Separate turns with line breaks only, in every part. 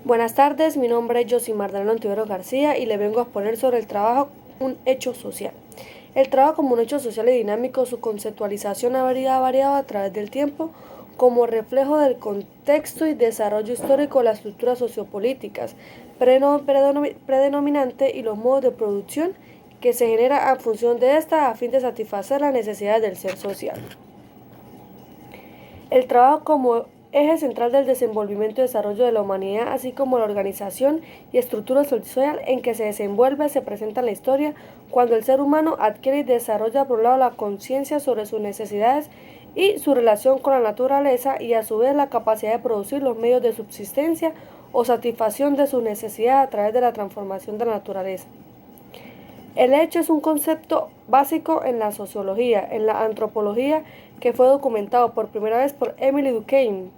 Buenas tardes, mi nombre es Josimar Daniel Ontivero García y le vengo a exponer sobre el trabajo un hecho social. El trabajo como un hecho social y dinámico, su conceptualización ha variado a través del tiempo como reflejo del contexto y desarrollo histórico de las estructuras sociopolíticas predominante y los modos de producción que se genera a función de esta a fin de satisfacer las necesidades del ser social. El trabajo como eje central del desenvolvimiento y desarrollo de la humanidad, así como la organización y estructura social en que se desenvuelve, se presenta en la historia cuando el ser humano adquiere y desarrolla por un lado la conciencia sobre sus necesidades y su relación con la naturaleza y a su vez la capacidad de producir los medios de subsistencia o satisfacción de sus necesidades a través de la transformación de la naturaleza. El hecho es un concepto básico en la sociología, en la antropología, que fue documentado por primera vez por Emily Durkheim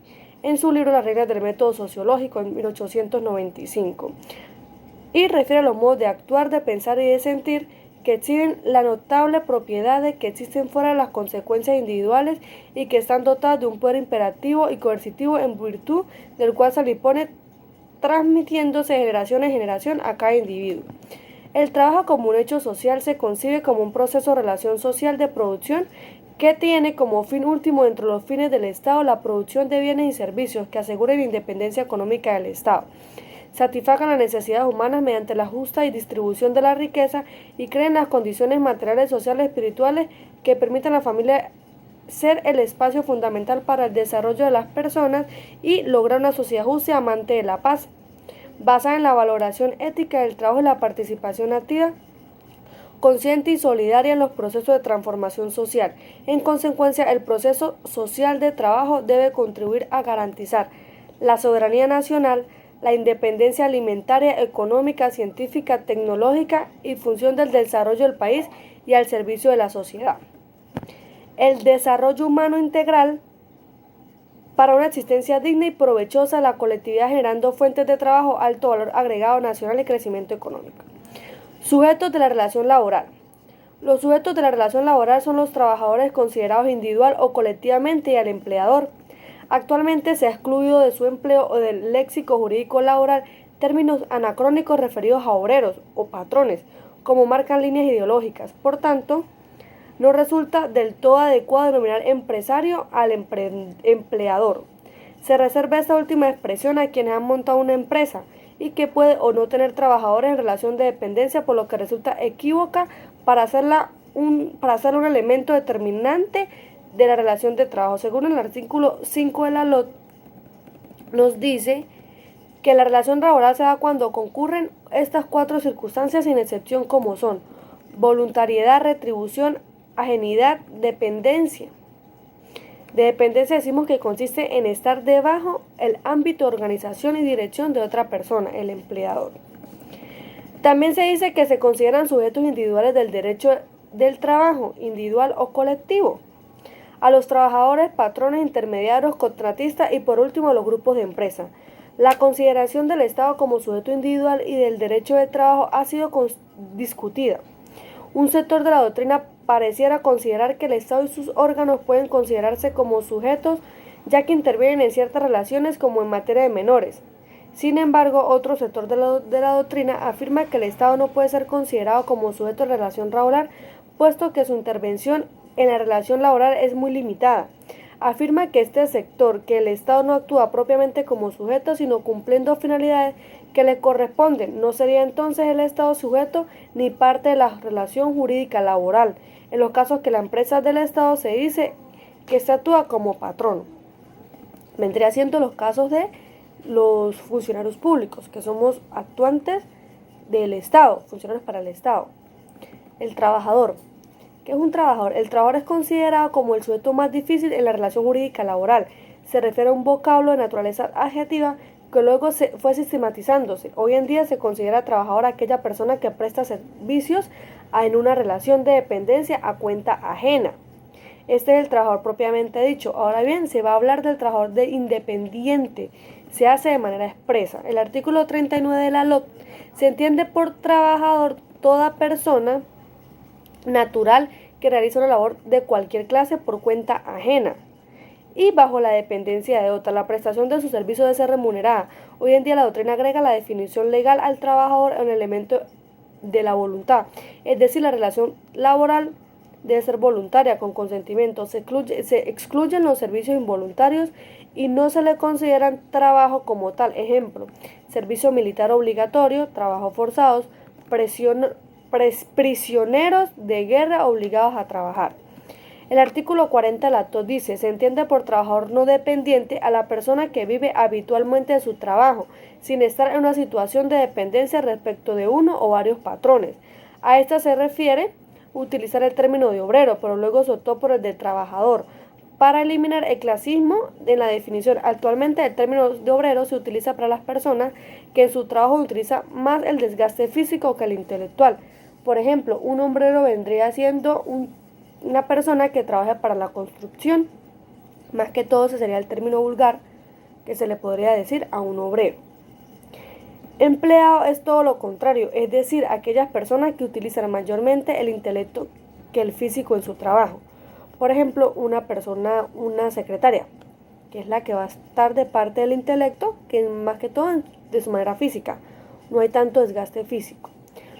en su libro Las reglas del método sociológico en 1895, y refiere a los modos de actuar, de pensar y de sentir que exhiben la notable propiedad de que existen fuera de las consecuencias individuales y que están dotadas de un poder imperativo y coercitivo en virtud del cual se le impone transmitiéndose de generación en generación a cada individuo. El trabajo como un hecho social se concibe como un proceso de relación social de producción que tiene como fin último dentro de los fines del Estado la producción de bienes y servicios que aseguren la independencia económica del Estado, satisfagan las necesidades humanas mediante la justa distribución de la riqueza y creen las condiciones materiales, sociales y espirituales que permitan a la familia ser el espacio fundamental para el desarrollo de las personas y lograr una sociedad justa y amante de la paz, basada en la valoración ética del trabajo y la participación activa, consciente y solidaria en los procesos de transformación social. En consecuencia, el proceso social de trabajo debe contribuir a garantizar la soberanía nacional, la independencia alimentaria, económica, científica, tecnológica y función del desarrollo del país y al servicio de la sociedad. El desarrollo humano integral para una existencia digna y provechosa de la colectividad generando fuentes de trabajo, alto valor agregado nacional y crecimiento económico. Sujetos de la relación laboral. Los sujetos de la relación laboral son los trabajadores considerados individual o colectivamente y al empleador. Actualmente se ha excluido de su empleo o del léxico jurídico laboral términos anacrónicos referidos a obreros o patrones, como marcan líneas ideológicas. Por tanto, no resulta del todo adecuado denominar empresario al empleador. Se reserva esta última expresión a quienes han montado una empresa y que puede o no tener trabajadores en relación de dependencia, por lo que resulta equívoca para hacerla un elemento determinante de la relación de trabajo. Según el artículo 5 de la LOT, nos dice que la relación laboral se da cuando concurren estas cuatro circunstancias sin excepción, como son voluntariedad, retribución, ajenidad, dependencia. De dependencia decimos que consiste en estar debajo el ámbito de organización y dirección de otra persona, el empleador. También se dice que se consideran sujetos individuales del derecho del trabajo, individual o colectivo, a los trabajadores, patrones, intermediarios, contratistas y por último a los grupos de empresa. La consideración del Estado como sujeto individual y del derecho de trabajo ha sido discutida. Un sector de la doctrina pareciera considerar que el Estado y sus órganos pueden considerarse como sujetos, ya que intervienen en ciertas relaciones como en materia de menores. Sin embargo, otro sector de la doctrina afirma que el Estado no puede ser considerado como sujeto de la relación laboral, puesto que su intervención en la relación laboral es muy limitada. Afirma que este sector, que el Estado no actúa propiamente como sujeto, sino cumpliendo finalidades que le corresponden, no sería entonces el Estado sujeto ni parte de la relación jurídica laboral, en los casos que la empresa del Estado se dice que se actúa como patrón. Vendría siendo los casos de los funcionarios públicos, que somos actuantes del Estado, funcionarios para el Estado. El trabajador. ¿Qué es un trabajador? El trabajador es considerado como el sujeto más difícil en la relación jurídica laboral. Se refiere a un vocablo de naturaleza adjetiva que luego fue sistematizándose. Hoy en día se considera trabajador aquella persona que presta servicios en una relación de dependencia a cuenta ajena. Este es el trabajador propiamente dicho. Ahora bien, se va a hablar del trabajador independiente. Se hace de manera expresa. El artículo 39 de la LOT se entiende por trabajador toda persona natural que realiza una labor de cualquier clase por cuenta ajena. y bajo la dependencia de otra. La prestación de su servicio debe ser remunerada. Hoy en día la doctrina agrega la definición legal al trabajador a un elemento de la voluntad, es decir, la relación laboral debe ser voluntaria, con consentimiento. Se excluyen los servicios involuntarios y no se le consideran trabajo como tal. Ejemplo, servicio militar obligatorio, trabajos forzados, prisioneros de guerra obligados a trabajar. El artículo 40 del acto dice: se entiende por trabajador no dependiente a la persona que vive habitualmente de su trabajo, sin estar en una situación de dependencia respecto de uno o varios patrones. A esta se refiere utilizar el término de obrero, pero luego se optó por el de trabajador, para eliminar el clasismo en la definición. Actualmente el término de obrero se utiliza para las personas que en su trabajo utilizan más el desgaste físico que el intelectual. Por ejemplo, un obrero vendría siendo una persona que trabaja para la construcción. Más que todo ese sería el término vulgar que se le podría decir a un obrero. Empleado es todo lo contrario, es decir, aquellas personas que utilizan mayormente el intelecto que el físico en su trabajo. Por ejemplo, una secretaria, que es la que va a estar de parte del intelecto, que más que todo de su manera física. No hay tanto desgaste físico.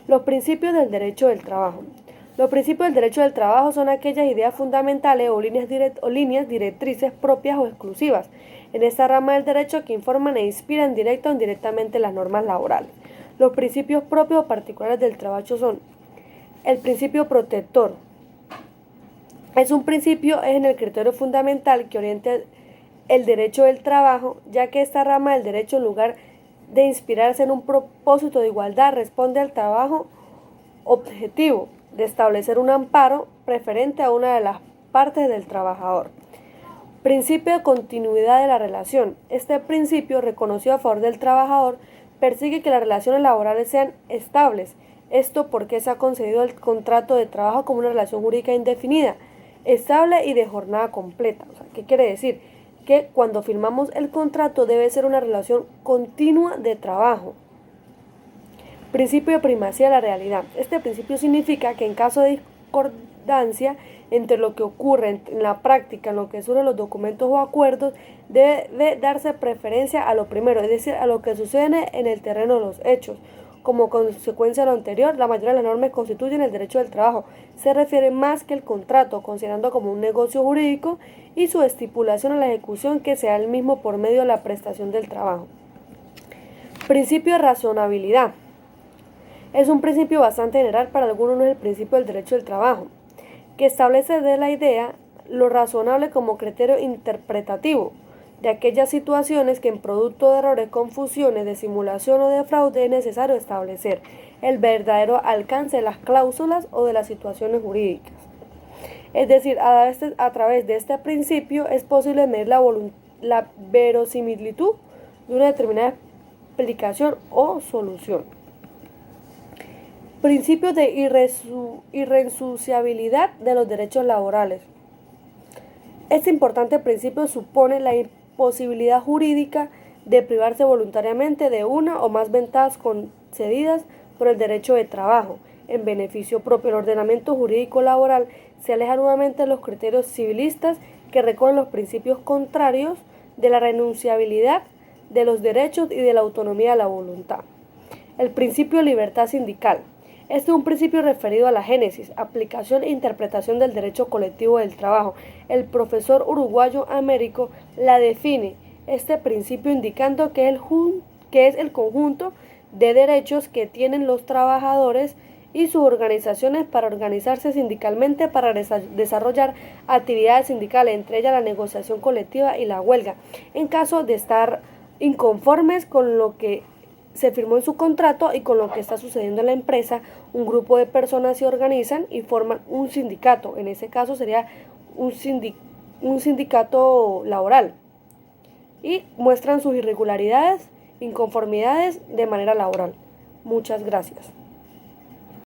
Los principios del derecho del trabajo. Los principios del derecho del trabajo son aquellas ideas fundamentales o líneas directrices propias o exclusivas en esta rama del derecho que informan e inspiran directa o indirectamente las normas laborales. Los principios propios o particulares del trabajo son: el principio protector. Es un principio en el criterio fundamental que orienta el derecho del trabajo, ya que esta rama del derecho, en lugar de inspirarse en un propósito de igualdad, responde al trabajo objetivo de establecer un amparo preferente a una de las partes del trabajador. Principio de continuidad de la relación. Este principio, reconocido a favor del trabajador, persigue que las relaciones laborales sean estables. Esto porque se ha concebido el contrato de trabajo como una relación jurídica indefinida, estable y de jornada completa. O sea, ¿qué quiere decir? Que cuando firmamos el contrato debe ser una relación continua de trabajo. Principio de primacía de la realidad. Este principio significa que en caso de discordancia entre lo que ocurre en la práctica, en lo que surgen los documentos o acuerdos, debe darse preferencia a lo primero, es decir, a lo que sucede en el terreno de los hechos. Como consecuencia de lo anterior, la mayoría de las normas constituyen el derecho del trabajo. Se refiere más que el contrato, considerando como un negocio jurídico y su estipulación a la ejecución que sea el mismo por medio de la prestación del trabajo. Principio de razonabilidad. Es un principio bastante general, para algunos no es el principio del derecho del trabajo, que establece de la idea lo razonable como criterio interpretativo de aquellas situaciones que en producto de errores, confusiones, de simulación o de fraude es necesario establecer el verdadero alcance de las cláusulas o de las situaciones jurídicas. Es decir, a través de este principio es posible medir la verosimilitud de una determinada explicación o solución. Principios de irrenunciabilidad de los derechos laborales. Este importante principio supone la imposibilidad jurídica de privarse voluntariamente de una o más ventajas concedidas por el derecho de trabajo en beneficio propio. El ordenamiento jurídico laboral se aleja nuevamente de los criterios civilistas que recogen los principios contrarios de la renunciabilidad de los derechos y de la autonomía de la voluntad. El principio de libertad sindical. Este es un principio referido a la génesis, aplicación e interpretación del derecho colectivo del trabajo. El profesor uruguayo Américo la define, este principio, indicando que es el conjunto de derechos que tienen los trabajadores y sus organizaciones para organizarse sindicalmente para desarrollar actividades sindicales, entre ellas la negociación colectiva y la huelga, en caso de estar inconformes con lo que se firmó en su contrato y con lo que está sucediendo en la empresa. Un grupo de personas se organizan y forman un sindicato. En ese caso sería un sindicato laboral, y muestran sus irregularidades, inconformidades de manera laboral. Muchas gracias.